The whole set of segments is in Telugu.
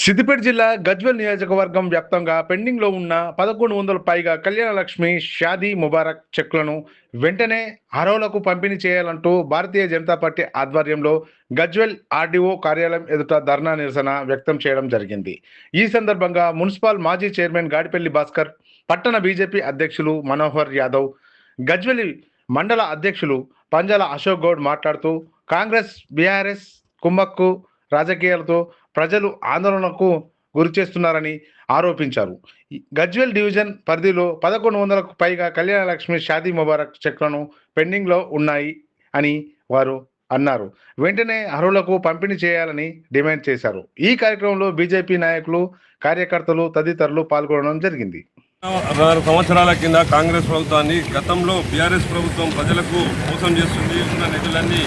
సిద్దిపేట జిల్లా గజ్వేల్ నియోజకవర్గం వ్యాప్తంగా పెండింగ్లో ఉన్న 1100 పైగా కళ్యాణ లక్ష్మి షాదీ ముబారక్ చెక్కులను వెంటనే అర్హులకు పంపిణీ చేయాలంటూ భారతీయ జనతా పార్టీ ఆధ్వర్యంలో గజ్వేల్ ఆర్డీఓ కార్యాలయం ఎదుట ధర్నా నిరసన వ్యక్తం చేయడం జరిగింది. ఈ సందర్భంగా మున్సిపల్ మాజీ చైర్మన్ గాడిపల్లి భాస్కర్, పట్టణ బీజేపీ అధ్యక్షులు మనోహర్ యాదవ్, గజ్వేల్ మండల అధ్యక్షులు పంజాల అశోక్ గౌడ్ మాట్లాడుతూ కాంగ్రెస్, బీఆర్ఎస్ కుమ్మక్కు రాజకీయాలతో ప్రజలు ఆందోళనకు గురిచేస్తున్నారని ఆరోపించారు. గజ్వేల్ డివిజన్ పరిధిలో 1100కు పైగా కళ్యాణ లక్ష్మి షాదీ ముబారక్ చెక్లను పెండింగ్లో ఉన్నాయి అని వారు అన్నారు. వెంటనే అర్హులకు పంపిణీ చేయాలని డిమాండ్ చేశారు. ఈ కార్యక్రమంలో బీజేపీ నాయకులు, కార్యకర్తలు తదితరులు పాల్గొనడం జరిగింది. 6 సంవత్సరాల కింద కాంగ్రెస్ ప్రభుత్వాన్ని, గతంలో బీఆర్ఎస్ ప్రభుత్వం ప్రజలకు మోసం చేస్తుంది, ఉన్న నిధులన్నీ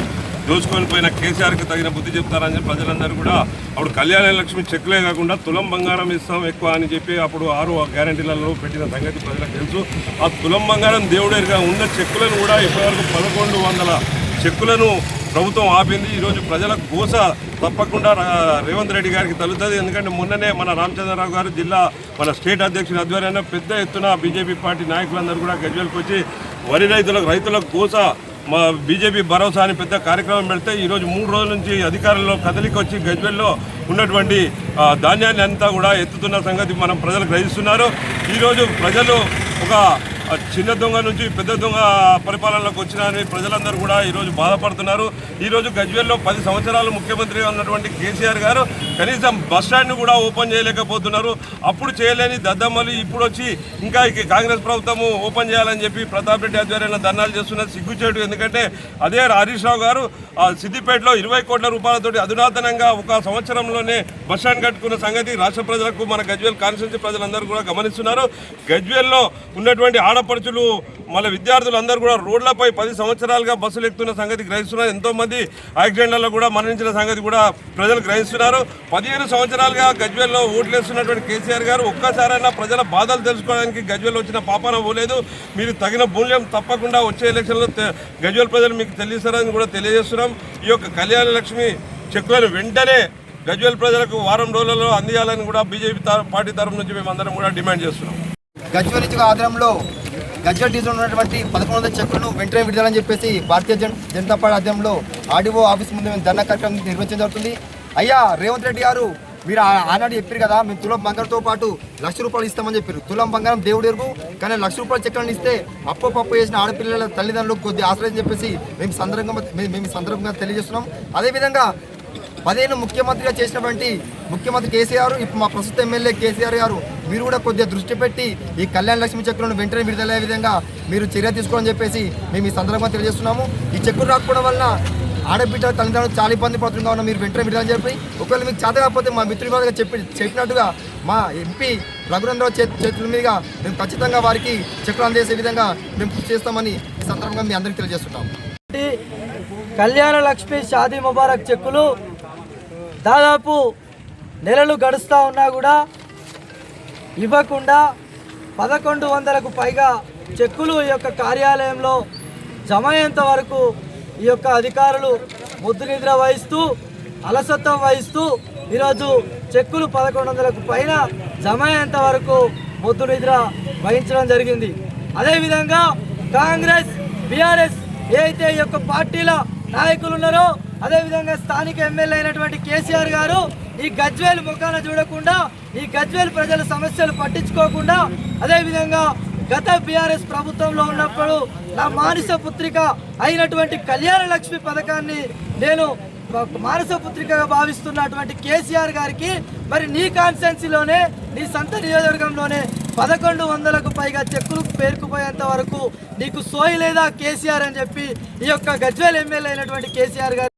దోచుకొని పోయిన కేసీఆర్కి తగిన బుద్ధి చెప్తారని ప్రజలందరూ కూడా అప్పుడు కళ్యాణ లక్ష్మి చెక్కులే కాకుండా తులం బంగారం ఇస్తాం ఎక్కువ అని చెప్పి అప్పుడు 6 గ్యారంటీలలో పెట్టిన సంగతి ప్రజలకు తెలుసు. ఆ తులం బంగారం దేవుడిగా ఉన్న చెక్కులను కూడా ఇప్పటివరకు 1100 చెక్కులను ప్రభుత్వం ఆపింది. ఈరోజు ప్రజల కోస తప్పకుండా రేవంత్ రెడ్డి గారికి తగులుతుంది. ఎందుకంటే మొన్ననే మన రామచంద్రరావు గారు జిల్లా మన స్టేట్ అధ్యక్షుడి ఆధ్వర్యంలో పెద్ద ఎత్తున బీజేపీ పార్టీ నాయకులందరూ కూడా గజ్వేల్కి వచ్చి వరి రైతుల కోస మా బీజేపీ భరోసా అని పెద్ద కార్యక్రమం పెడితే ఈరోజు 3 రోజుల నుంచి అధికారుల్లో కదలికి వచ్చి గజ్వేల్లో ఉన్నటువంటి ధాన్యాన్ని అంతా కూడా ఎత్తుతున్న సంగతి మనం ప్రజలకు గ్రహిస్తున్నారు. ఈరోజు ప్రజలు ఒక చిన్న దొంగ నుంచి పెద్ద దొంగ పరిపాలనలోకి వచ్చినారని ప్రజలందరూ కూడా ఈరోజు బాధపడుతున్నారు. ఈరోజు గజ్వేల్లో 10 సంవత్సరాలు ముఖ్యమంత్రిగా ఉన్నటువంటి కేసీఆర్ గారు కనీసం బస్టాండ్ని కూడా ఓపెన్ చేయలేకపోతున్నారు. అప్పుడు చేయలేని దద్దమ్మలు ఇప్పుడు వచ్చి ఇంకా కాంగ్రెస్ ప్రభుత్వము ఓపెన్ చేయాలని చెప్పి ప్రతాప్ రెడ్డి ఆధ్వర్యంలో ధర్నాలు చేస్తున్నారు. సిగ్గుచేటు. ఎందుకంటే అదే హరీష్ రావు గారు సిద్దిపేటలో 20 కోట్ల రూపాయలతోటి అధునాతనంగా ఒక సంవత్సరంలోనే బస్టాండ్ కట్టుకున్న సంగతి రాష్ట్ర ప్రజలకు, మన గజ్వేల్ కాన్స్టిట్యూన్సీ ప్రజలందరూ కూడా గమనిస్తున్నారు. గజ్వేల్లో ఉన్నటువంటి ఆడపడుచులు, మళ్ళీ విద్యార్థులు అందరూ కూడా రోడ్లపై 10 సంవత్సరాలుగా బస్సులు ఎక్కుతున్న సంగతి గ్రహిస్తున్నారు. ఎంతోమంది యాక్సిడెంట్లలో కూడా మరణించిన సంగతి కూడా ప్రజలు గ్రహిస్తున్నారు. 15 సంవత్సరాలుగా గజ్వేల్లో ఓట్లేస్తున్నటువంటి కేసీఆర్ గారు ఒక్కసారైనా ప్రజల బాధలు తెలుసుకోవడానికి గజ్వేల్ వచ్చిన పాపాన పోలేదు. మీరు తగిన మూల్యం తప్పకుండా వచ్చే ఎలక్షన్లో గజ్వేల్ ప్రజలు మీకు తెలియస్తారని కూడా తెలియజేస్తున్నాం. ఈ యొక్క కళ్యాణ లక్ష్మి చెక్కులను వెంటనే గజ్వేల్ ప్రజలకు వారం రోజులలో అందియాలని కూడా బీజేపీ పార్టీ తరఫు నుంచి మేము అందరం కూడా డిమాండ్ చేస్తున్నాం. గజ్వేల్ నుంచి ఆధ్వర్యంలో గజ్వేల్ డివిజన్ ఉన్నటువంటి 1100 చెక్కులను వెంటనే విడుదలని చెప్పేసి భారతీయ జనతా పార్టీ ఆధ్వర్యంలో ఆర్డీఓ ఆఫీస్ ముందు మేము ధర్నా కార్యక్రమం నిర్వహించడం జరుగుతుంది. అయ్యా రేవంత్ రెడ్డి గారు, మీరు ఆనాడు చెప్పారు కదా, మేము తులం బంగారంతో పాటు ₹1,00,000 ఇస్తామని చెప్పారు. తులం బంగారం దేవుడు ఎరుగు, కానీ ₹1,00,000 చెక్కులను ఇస్తే పప్పు చేసిన ఆడపిల్లల తల్లిదండ్రులకు కొద్ది ఆశ్రయం చెప్పేసి మేము సందర్భంగా తెలియజేస్తున్నాం. అదేవిధంగా 15 ముఖ్యమంత్రిగా చేసినటువంటి ముఖ్యమంత్రి కేసీఆర్, ఇప్పుడు మా ప్రస్తుత ఎమ్మెల్యే కేసీఆర్ గారు, మీరు కూడా కొద్దిగా దృష్టి పెట్టి ఈ కళ్యాణ లక్ష్మి చెక్కులను వెంటనే విడుదలయ్యే విధంగా మీరు చర్య తీసుకోవాలని చెప్పేసి మేము ఈ సందర్భంగా తెలియజేస్తున్నాము. ఈ చెక్కులు రాకపోవడం వల్ల ఆడబిడ్డ తల్లిదండ్రులు చాలా ఇబ్బంది పడుతుందా ఉన్న మీరు వెంటనే విడుదలని చెప్పి, ఒకవేళ మీకు చేత కాకపోతే మా మిత్రులుగా చెప్పినట్టుగా మా ఎంపీ రఘునందరావు చేతుల మీదుగా మేము ఖచ్చితంగా వారికి చెక్కులు అందేసే విధంగా మేము కృషి చేస్తామని ఈ సందర్భంగా మీ అందరికీ తెలియజేస్తున్నాము. కళ్యాణ లక్ష్మి షాదీ ముబారక్ చెక్కులు దాదాపు నెలలు గడుస్తూ ఉన్నా కూడా ఇవ్వకుండా 1100కు పైగా చెక్కులు ఈ యొక్క కార్యాలయంలో జమ అయ్యేంత వరకు ఈ యొక్క అధికారులు ముద్దు నిద్ర వహిస్తూ, అలసత్వం వహిస్తూ ఈరోజు చెక్కులు 1100కు పైన జమ అయ్యేంత వరకు ముద్దు నిద్ర వహించడం జరిగింది. అదేవిధంగా కాంగ్రెస్, బీఆర్ఎస్ ఏదైతే ఈ యొక్క పార్టీల నాయకులు ఉన్నారో, అదేవిధంగా స్థానిక ఎమ్మెల్యే అయినటువంటి కేసీఆర్ గారు ఈ గజ్వేల్ ముఖాన చూడకుండా, ఈ గజ్వేల్ ప్రజల సమస్యలు పట్టించుకోకుండా, అదేవిధంగా గత బీఆర్ఎస్ ప్రభుత్వంలో ఉన్నప్పుడు నా మానస పుత్రిక అయినటువంటి కళ్యాణ లక్ష్మి పథకాన్ని నేను మానస పుత్రికగా భావిస్తున్నటువంటి కేసీఆర్ గారికి మరి నీ కాన్స్టిట్యున్సీలోనే, నీ సొంత నియోజకవర్గంలోనే 1100కు పైగా చెక్కులు పేరుకుపోయేంత వరకు నీకు సోయి లేదా కేసీఆర్ అని చెప్పి ఈ యొక్క గజ్వేల్ ఎమ్మెల్యే అయినటువంటి కేసీఆర్ గారు